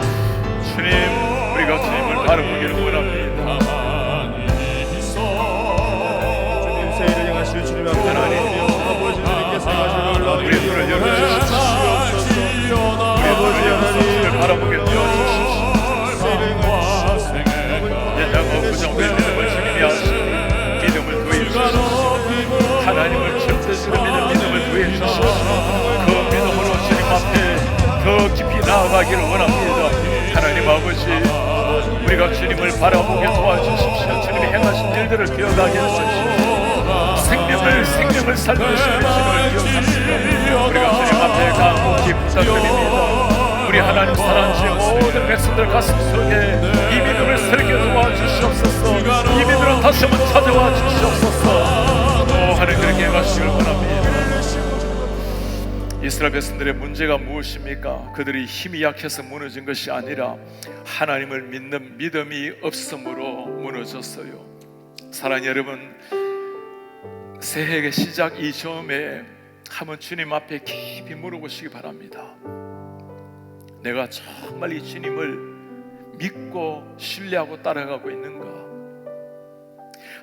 주님, 우리가 주님을 바라보기를 원합니다. 주님 세일을 향하실 주님 앞에 하나님 아버지 주님께서 행하실 놀라운 우리 눈을 열어주시옵소서. 아버지 하나님 바라보게 되어주시옵소서. 예자고 부정된 믿음을 주님이 하시니 믿음을 더해 주시옵소서. 하나님을 절대시로 믿는 믿음을 더해 주시옵소서. 그 믿음으로 주님 앞에 더 깊이 나아가기를 원합니다. 하나님 아버지, 우리가 주님을 바라보게 도와주십시오. 주님이 행하신 일들을 기억하게 하십시오. 생명을 살리시는 주님을 기억하시고 우리가 주님 앞에 간곡히 부탁드립니다. 우리 하나님 사랑하시는 모든 백성들 가슴 속에 이 믿음을 새롭게 도와주시옵소서. 이 믿음으로 다시 한번 찾아와 주시옵소서. 하나님 그렇게 행하시길 원합니다. 이스라엘 백성들의 문제가 무엇입니까? 그들이 힘이 약해서 무너진 것이 아니라 하나님을 믿는 믿음이 없음으로 무너졌어요. 사랑하는 여러분, 새해의 시작 이 즈음에 한번 주님 앞에 깊이 물어보시기 바랍니다. 내가 정말 이 주님을 믿고 신뢰하고 따라가고 있는가?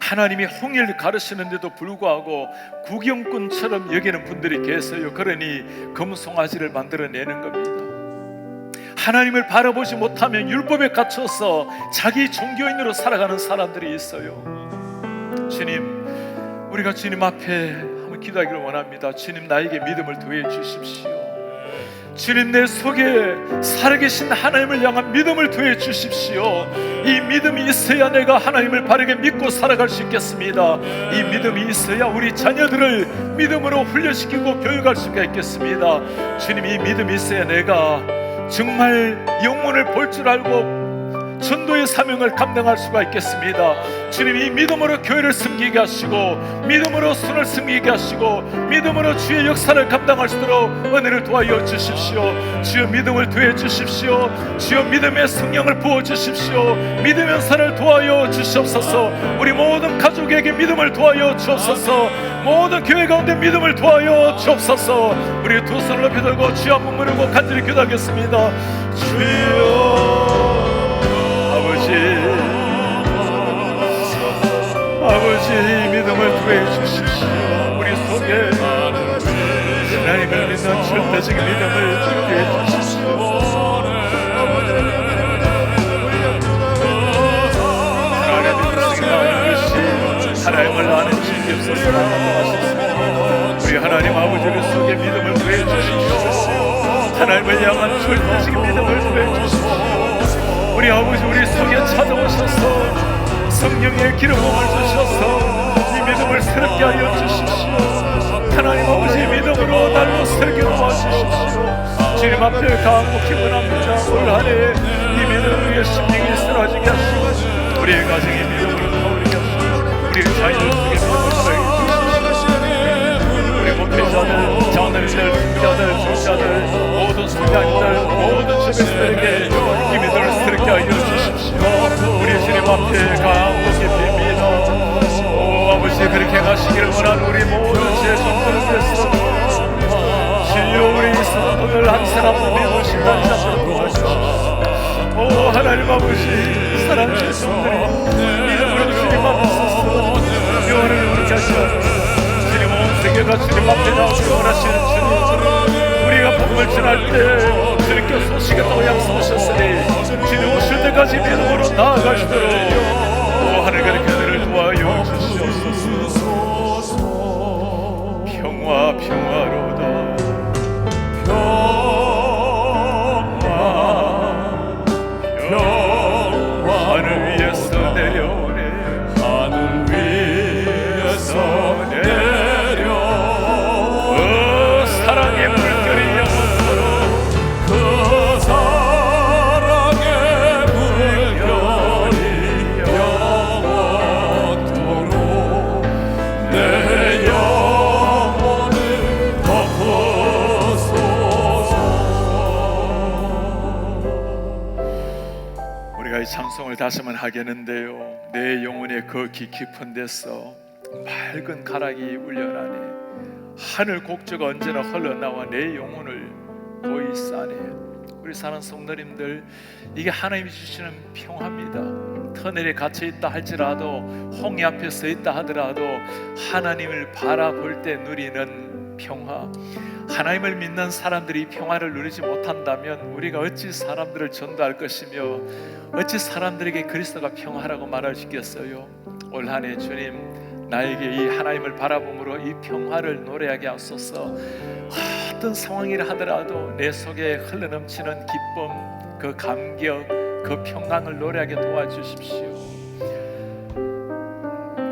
하나님이 홍해를 가르치는데도 불구하고 구경꾼처럼 여기는 분들이 계세요. 그러니 금송아지를 만들어내는 겁니다. 하나님을 바라보지 못하면 율법에 갇혀서 자기 종교인으로 살아가는 사람들이 있어요. 주님, 우리가 주님 앞에 한번 기도하기를 원합니다. 주님, 나에게 믿음을 더해 주십시오. 주님, 내 속에 살아계신 하나님을 향한 믿음을 더해 주십시오. 이 믿음이 있어야 내가 하나님을 바르게 믿고 살아갈 수 있겠습니다. 이 믿음이 있어야 우리 자녀들을 믿음으로 훈련시키고 교육할 수가 있겠습니다. 주님, 이 믿음이 있어야 내가 정말 영혼을 볼 줄 알고 전도의 사명을 감당할 수가 있겠습니다. 주님, 이 믿음으로 교회를 섬기게 하시고 믿음으로 손을 섬기게 하시고 믿음으로 주의 역사를 감당할 수 있도록 은혜를 도와여 주십시오. 주여 믿음을 더해 주십시오. 주여 믿음의 성령을 부어 주십시오. 믿음의 역사를 도와여 주시옵소서. 우리 모든 가족에게 믿음을 도와여 주옵소서. 모든 교회 가운데 믿음을 도와여 주옵소서. 우리 두 손을 높이 들고 주여 한번 부르고 간절히 기도하겠습니다. 주여 아버지, 믿음을 더해 주십시오. 우리 속에 하나님을 믿는 절대적인 믿음을 더해 주십시오. 하나님을 아는 지식이 없어서 우리 하나님 아버지 우리 속에 믿음을 더해 주십시오. 하나님을 향한 절대적인 믿음을 더해 주십시오. 우리 아버지 우리 속에 찾아오셔서 성령의 기름을 주셔서 이 믿음을 새롭게 하여 주십시오. 하나님 아버지 믿음으로 날로 새롭게 도와주십시오. 주님 앞에 간곡히 원합니다. 올 한 해 이 믿음 위에 심령이 쓰러지게 하시고 우리의 가정의 믿음으로 타오르게 하시고 우리의 자녀들 속에 믿음을 살아게 주시고 우리 목회자들, 자원들들, 중자들, 중자들, 모든 성장들, 모든 주변들에게 이 믿음을 새롭게 하여 주십시오. 우리 주님 앞에 간곡히 빕니다. 오 아버지, 그렇게 가시기를 원하는 우리 모든 제손들을 위해서 주여 우리 성도들 한 사람도 믿으신다는 자들을 도와주십시오. 오 하나님 아버지, 사랑하는 제손들이 믿음으로 주님 앞에 서서 영혼을 누르게 하시옵소서. 주님 온 세계가 주님 앞에 나오기 원하시는 주님, 우리가 복음을 전할 때 주님 아버지 믿음으로 나아가시도록 오 하늘의 그들을 도와여 주시옵소서. 평화 평화로다 하늘 위에서 내려오네 하늘 위에서 내려오네 사랑의 물결이 영원토록 그 사랑의 물결이 영원토록 내 영혼을 덮어소서. 우리가 이 찬송을 다시 한번 하겠는데요, 내 영혼의 그 깊은 데서 맑은 가락이 울려나네. 하늘 곡조가 언제나 흘러나와 내 영혼을 고이 싸네. 우리 사는 성도님들, 이게 하나님이 주시는 평화입니다. 터널에 갇혀 있다 할지라도, 홍해 앞에 서 있다 하더라도 하나님을 바라볼 때 누리는 평화. 하나님을 믿는 사람들이 평화를 누리지 못한다면 우리가 어찌 사람들을 전도할 것이며 어찌 사람들에게 그리스도가 평화라고 말할 수 있겠어요? 올 한 해 주님, 나에게 이 하나님을 바라봄으로 이 평화를 노래하게 하소서. 어떤 상황이라 하더라도 내 속에 흘러넘치는 기쁨, 그 감격, 그 평강을 노래하게 도와주십시오.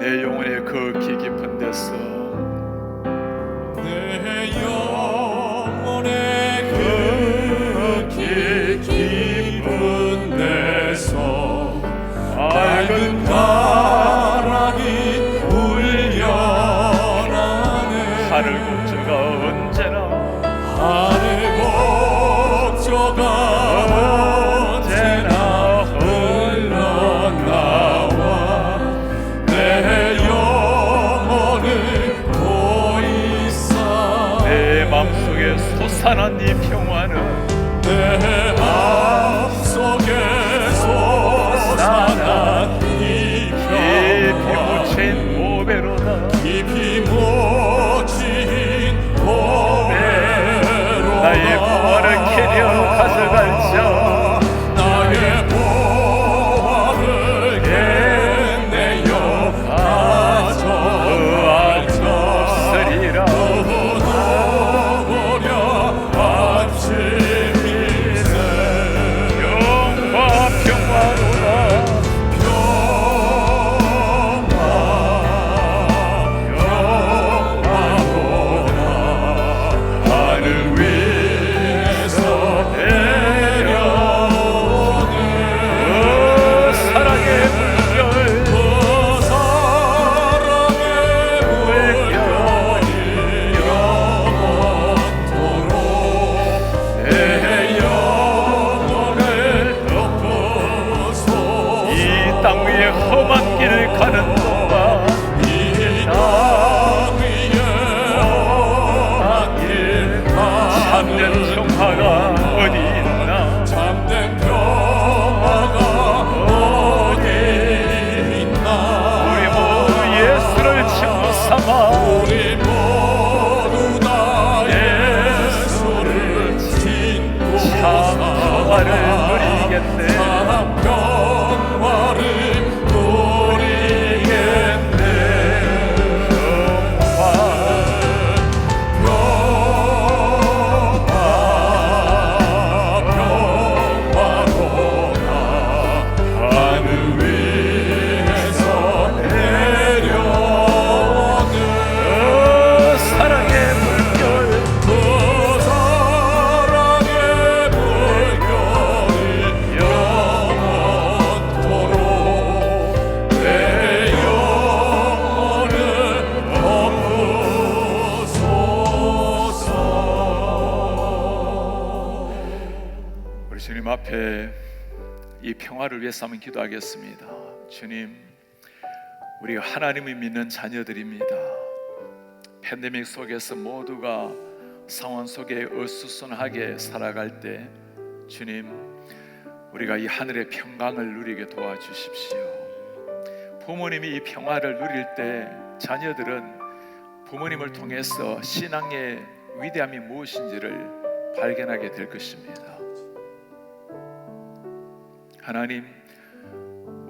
내 영혼의 그 깊은 데서 내 영혼의 그 깊은 데서 맑은 가락이 울려나네. 하늘 곡조가 언제나 하늘 곡조가 언제나 흘러나와 내 영혼을 고이 싸. 내 마음속에 솟아난 이 평화는 내 마음속에 솟아난 이 깊이 평화 묻힌 보배로다. 깊이 묻힌 보배로 나의 보화를 캐려 가져갈자. 나의 보화를 캐내어 가져갈자. 없으리라. 얻어버려 아침이네. 영화 평화로다. 하늘 위에서 내려오는 사랑의 물결, 그 사랑의 물결이 영원토록 내 영혼을 덮어소서. 이 땅 위에 험한 길을 가는 동안 이 땅 위에 험한 길 참된 평화가 어디 있나. 참된 평화가 어디 있나. 우리 모두 예수를 친구 삼아 우리 모두 다 예수를 친구 참 평화를 누리겠네. 참 평화를 누리겠네. 하늘 위에서 내려오는 사랑의 물결, 그 사랑의 물결이 영원토록 내 영혼을 덮으소서. 우리 주님 앞에 이 평화를 위해서 한번 기도하겠습니다. 주님, 우리가 하나님을 믿는 자녀들입니다. 팬데믹 속에서 모두가 상황 속에 어수선하게 살아갈 때 주님, 우리가 이 하늘의 평강을 누리게 도와주십시오. 부모님이 이 평화를 누릴 때 자녀들은 부모님을 통해서 신앙의 위대함이 무엇인지를 발견하게 될 것입니다. 하나님,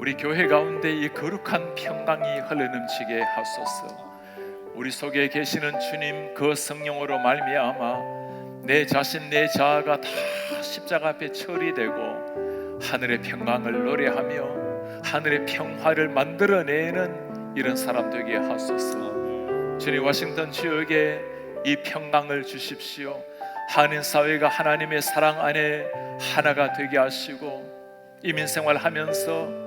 우리 교회 가운데 이 거룩한 평강이 흘러넘치게 하소서. 우리 속에 계시는 주님 그 성령으로 말미암아 내 자신 내 자아가 다 십자가 앞에 처리되고 하늘의 평강을 노래하며 하늘의 평화를 만들어내는 이런 사람 되게 하소서. 주님, 워싱턴 지역에 이 평강을 주십시오. 한인 사회가 하나님의 사랑 안에 하나가 되게 하시고 이민생활 하면서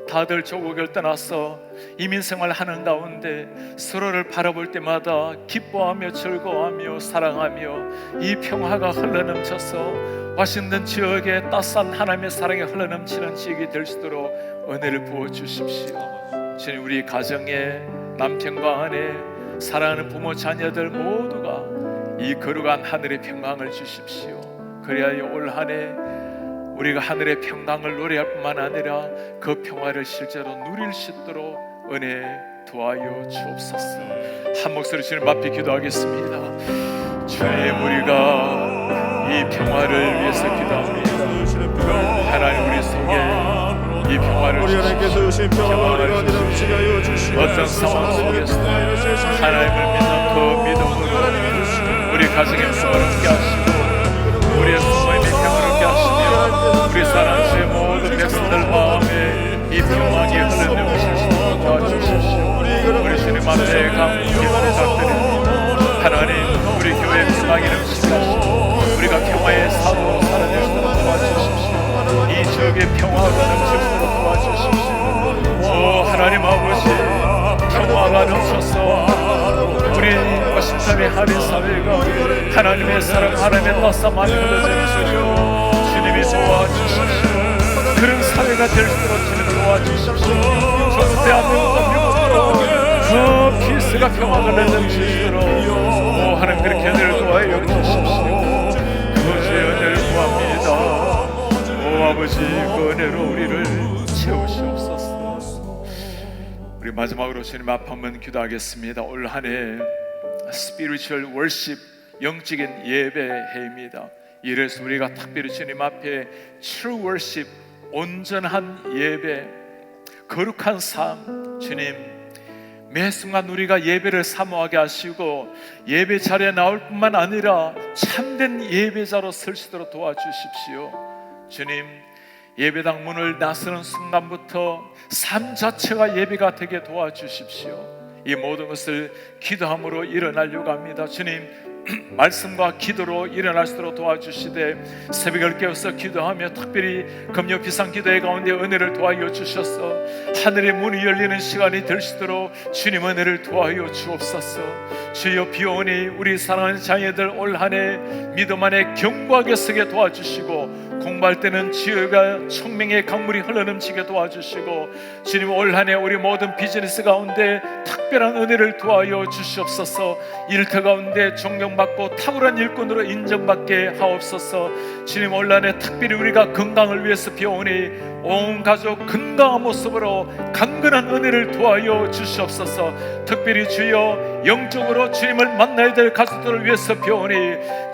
다들 조국을 떠나서 이민생활 하는 가운데 서로를 바라볼 때마다 기뻐하며 즐거워하며 사랑하며 이 평화가 흘러넘쳐서 워싱턴 지역에 따스한 하나님의 사랑이 흘러넘치는 지역이 될 수 있도록 은혜를 부어주십시오. 주님, 우리 가정에 남편과 아내 사랑하는 부모 자녀들 모두가 이 거룩한 하늘의 평강을 주십시오. 그래야 올 한해 우리가 하늘의 평강을 노래할 뿐만 아니라 그 평화를 실제로 누릴 수 있도록 은혜 도와여 주옵소서. 한 목소리 주님 앞에 기도하겠습니다. 주님, 우리가 이 평화를 위해서 기도합니다. 하나님, 우리 속에 이 평화를 우리 하나님께서 주신 평화를 어디로 주시고 어떤 상황 속에서 하나님을 믿는 그 믿음으로 우리 가정의 평화를 얻게 하시고 우리의 부모님의 평화를 얻게 하시며 우리 사랑하는 주의 모든 백성들 마음에 이 평강이 흘러넘칠 수 있도록 도와주십시오. 우리 주님 앞에 감사의 작들입니다. 하나님, 우리 교회의 평강이 넘치게 하시고 우리가 평화의 사도로 살아낼 수 있도록 도와주십시오. 이 지역의 평화가 넘칠 수 있도록 도와주십시오. 오 하나님 아버지, 평화가 넘쳐서 우리 워싱턴의 한인 사회가 하나님의 사랑, 하나님의 따스함이 흘러주시고 주님이 도와주십시오. 그런 사회가 될 수 있도록 주님 도와주십시오. 저 대한민국과 미국으로 그 피스가 평화가 넘치도록 오 하나님 그렇게 은혜를 도와여 주십시오. 그것의 은혜를 구합니다. 오 아버지, 그 은혜로 우리를 채우시옵소서. 우리 마지막으로 주님 앞에 한번 기도하겠습니다. 올 한해 스피리추얼 월십, 영적인 예배 해입니다. 이래서 우리가 특별히 주님 앞에 true worship, 온전한 예배, 거룩한 삶, 주님 매 순간 우리가 예배를 사모하게 하시고 예배 자리에 나올 뿐만 아니라 참된 예배자로 설 수 있도록 도와주십시오. 주님, 예배당 문을 나서는 순간부터 삶 자체가 예배가 되게 도와주십시오. 이 모든 것을 기도함으로 일어나려고 합니다. 주님, 말씀과 기도로 일어날 수 있도록 도와주시되 새벽을 깨어서 기도하며 특별히 금요 비상기도회 가운데 은혜를 도와여 주셔서 하늘의 문이 열리는 시간이 될 수 있도록 주님 은혜를 도와여 주옵소서. 주여, 비오니 우리 사랑하는 자녀들 올 한해 믿음 안에 견고하게 서게 도와주시고 공부할 때는 지혜가 총명의 강물이 흘러넘치게 도와주시고 주님, 올 한해 우리 모든 비즈니스 가운데 특별한 은혜를 도와여 주시옵소서. 일터 가운데 존경받고 탁월한 일꾼으로 인정받게 하옵소서. 주님, 올 한해 특별히 우리가 건강을 위해서 비오니 온 가족 건강한 모습으로 강건한 은혜를 도와여 주시옵소서. 특별히 주여, 영적으로 주님을 만나야 될 가족들을 위해서 비오니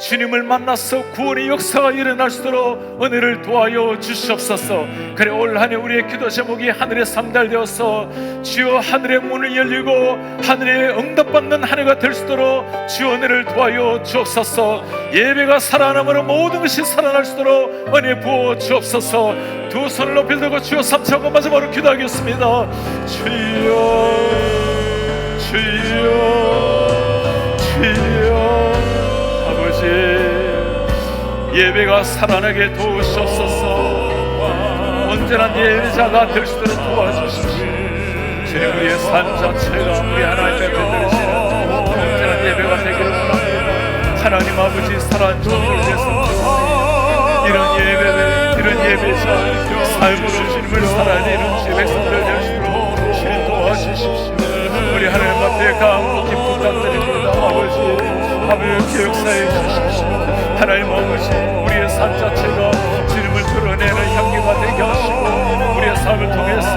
주님을 만나서 구원의 역사가 일어날 수 있도록 은혜를 도와여 주시옵소서. 그래, 올 한해 우리의 기도 제목이 하늘에 상달되어서 주여 하늘의 문을 열리고 하늘에 응답받는 한 해가 될 수 있도록 주여 은혜를 도와여 주옵소서. 예배가 살아남으로 모든 것이 살아날 수 있도록 은혜 부어 주옵소서. 두 손을 높이 들고 주여 삼차고 마지막으로 기도하겠습니다. 주여, 주여, 주여. 아버지, 예배가 살아나게 도우시옵소서. 온전한 예배자가 될 수 있도록 도와주십시오. 주님, 우리의 삶 자체가 우리 하나님의 배들이시는 온전한 예배가 되기를 원합니다. 하나님 아버지, 살아난 종을 위해서 이런 예배를, 이런 예배자 삶으로 주님을 살아내는 주 백성들 될 수 있도록 주님 도와주십시오. 우리 하나님 앞에 감사히 부탁드립니다. 아버지 역사해 주십시오. 하나님 아버지, 우리의 삶 자체가 주님을 드러내는 향기가 되게 하시고 우리의 삶을 통해서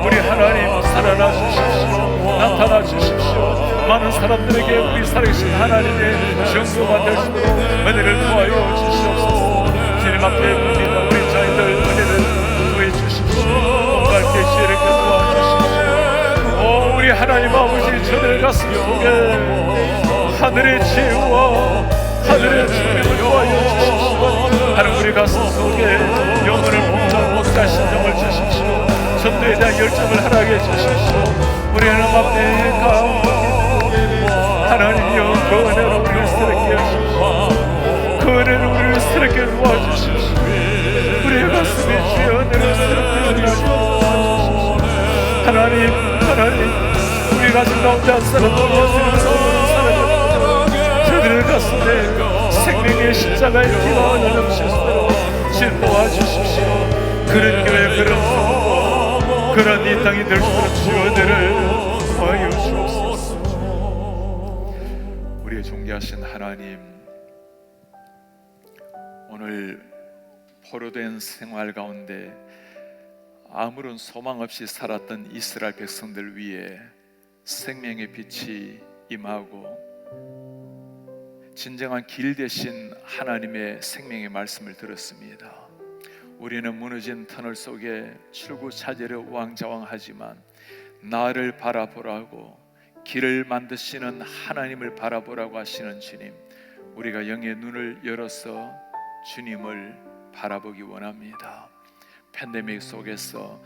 우리 하나님 살아나 주십시오. 나타나 주십시오. 많은 사람들에게 우리 살아계신 하나님의 증거가 될 수 있도록 은혜를 도와여 주시옵소서. 주님 앞에 봅니다. 우리 자녀들 은혜를 구해 주십시오. 공부할 때 지혜를 우리 하나님 아버지, 저들의 가슴 속에 하늘의 지혜와 하늘의 총명을 도와여 주십시오. 하나님, 우리 가슴 속에 영혼을 봉사하고 목자 신정을 주십시오. 전도에 대한 열정을 허락해 주십시오. 우리 하나님 앞에 감사드립니다. 하나님이여, 그 은혜로 우리를 새롭게 하십시오. 그 은혜로 우리를 새롭게 도와주십시오. 우리의 가슴에 주의 은혜를 새롭게 하십시오. 하나님, 우리 가슴 가운데 한 사람도 예수님을 사랑합니다. 저들의 가슴에 생명의 십자가의 피가 넘치도록 주님 도와주십시오. 그런 교회, 그런 성도, 그런 이 땅이 될 수 있는 주의 은혜를 도와여 주옵소서. 우리의 존귀하신 하나님, 오늘 포로된 생활 가운데 아무런 소망 없이 살았던 이스라엘 백성들 위에 생명의 빛이 임하고 진정한 길 대신 하나님의 생명의 말씀을 들었습니다. 우리는 무너진 터널 속에 출구 찾으려 우왕좌왕하지만 나를 바라보라고, 길을 만드시는 하나님을 바라보라고 하시는 주님, 우리가 영의 눈을 열어서 주님을 바라보기 원합니다. 팬데믹 속에서,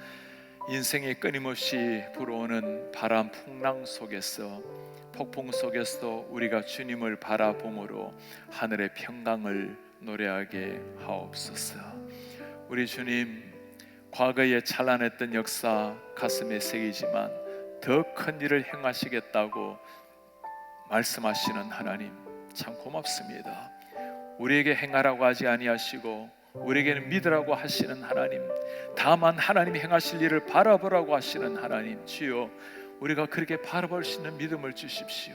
인생이 끊임없이 불어오는 바람 풍랑 속에서, 폭풍 속에서도 우리가 주님을 바라봄으로 하늘의 평강을 노래하게 하옵소서. 우리 주님, 과거에 찬란했던 역사 가슴에 새기지만 더 큰 일을 행하시겠다고 말씀하시는 하나님, 참 고맙습니다. 우리에게 행하라고 하지 아니하시고 우리에게는 믿으라고 하시는 하나님, 다만 하나님이 행하실 일을 바라보라고 하시는 하나님, 주여, 우리가 그렇게 바라볼 수 있는 믿음을 주십시오.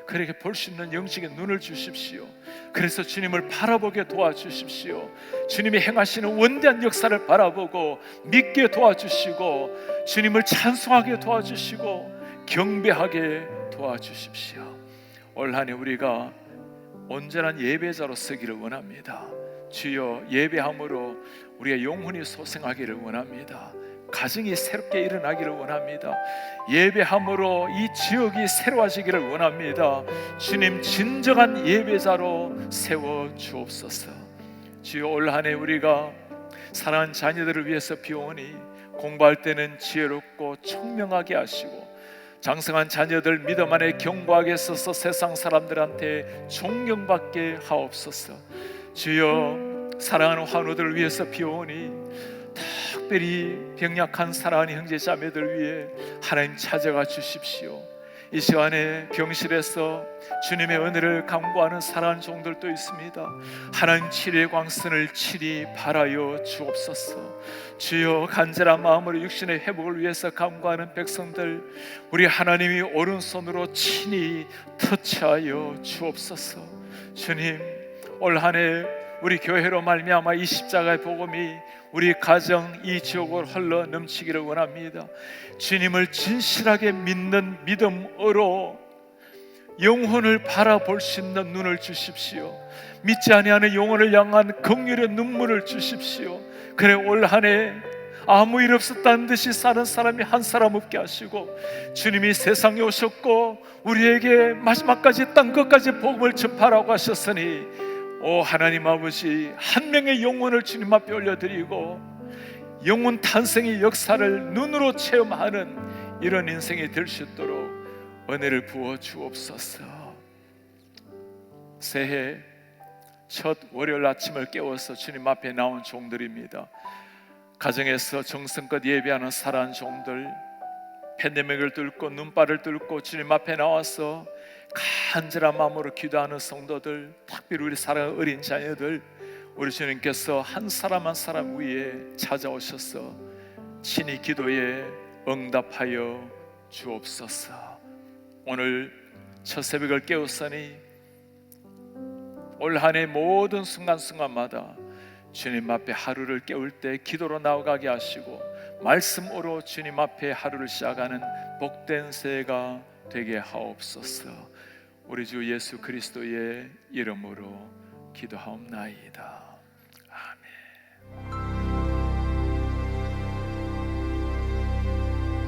그렇게 볼 수 있는 영적인 눈을 주십시오. 그래서 주님을 바라보게 도와주십시오. 주님이 행하시는 원대한 역사를 바라보고 믿게 도와주시고, 주님을 찬송하게 도와주시고 경배하게 도와주십시오. 올 한 해 우리가 온전한 예배자로 서기를 원합니다. 주여, 예배함으로 우리의 영혼이 소생하기를 원합니다. 가정이 새롭게 일어나기를 원합니다. 예배함으로 이 지역이 새로워지기를 원합니다. 주님, 진정한 예배자로 세워 주옵소서. 주여, 올 한 해 우리가 사랑하는 자녀들을 위해서 비오니 공부할 때는 지혜롭고 총명하게 하시고, 장성한 자녀들 믿음 안에 견고하게 서서 세상 사람들한테 존경받게 하옵소서. 주여, 사랑하는 환우들을 위해서 비오니 특별히 병약한 사랑하는 형제 자매들 위해 하나님 찾아가 주십시오. 이 시간에 병실에서 주님의 은혜를 간구하는 사랑하는 종들도 있습니다. 하나님 치료의 광선을 친히 바라여 주옵소서. 주여, 간절한 마음으로 육신의 회복을 위해서 간구하는 백성들, 우리 하나님이 오른손으로 친히 터치하여 주옵소서. 주님, 올 한 해 우리 교회로 말미암아 이 십자가의 복음이 우리 가정, 이 지역으로 흘러 넘치기를 원합니다. 주님을 진실하게 믿는 믿음으로 영혼을 바라볼 수 있는 눈을 주십시오. 믿지 아니하는 영혼을 향한 긍휼의 눈물을 주십시오. 그래, 올 한 해 아무 일 없었다는 듯이 사는 사람이 한 사람 없게 하시고, 주님이 세상에 오셨고 우리에게 마지막까지 땅 끝까지 복음을 전파라고 하셨으니, 오 하나님 아버지, 한 명의 영혼을 주님 앞에 올려드리고 영혼 탄생의 역사를 눈으로 체험하는 이런 인생이 될 수 있도록 은혜를 부어 주옵소서. 새해 첫 월요일 아침을 깨워서 주님 앞에 나온 종들입니다. 가정에서 정성껏 예배하는 사랑하는 종들, 팬데믹을 뚫고 눈발을 뚫고 주님 앞에 나와서 간절한 마음으로 기도하는 성도들, 특별히 우리 사랑하는 어린 자녀들, 우리 주님께서 한 사람 한 사람 위에 찾아오셔서 친히 기도에 응답하여 주옵소서. 오늘 첫 새벽을 깨웠으니 올 한 해 모든 순간순간마다 주님 앞에 하루를 깨울 때 기도로 나아가게 하시고, 말씀으로 주님 앞에 하루를 시작하는 복된 새해가 되게 하옵소서. 우리 주 예수 그리스도의 이름으로 기도하옵나이다.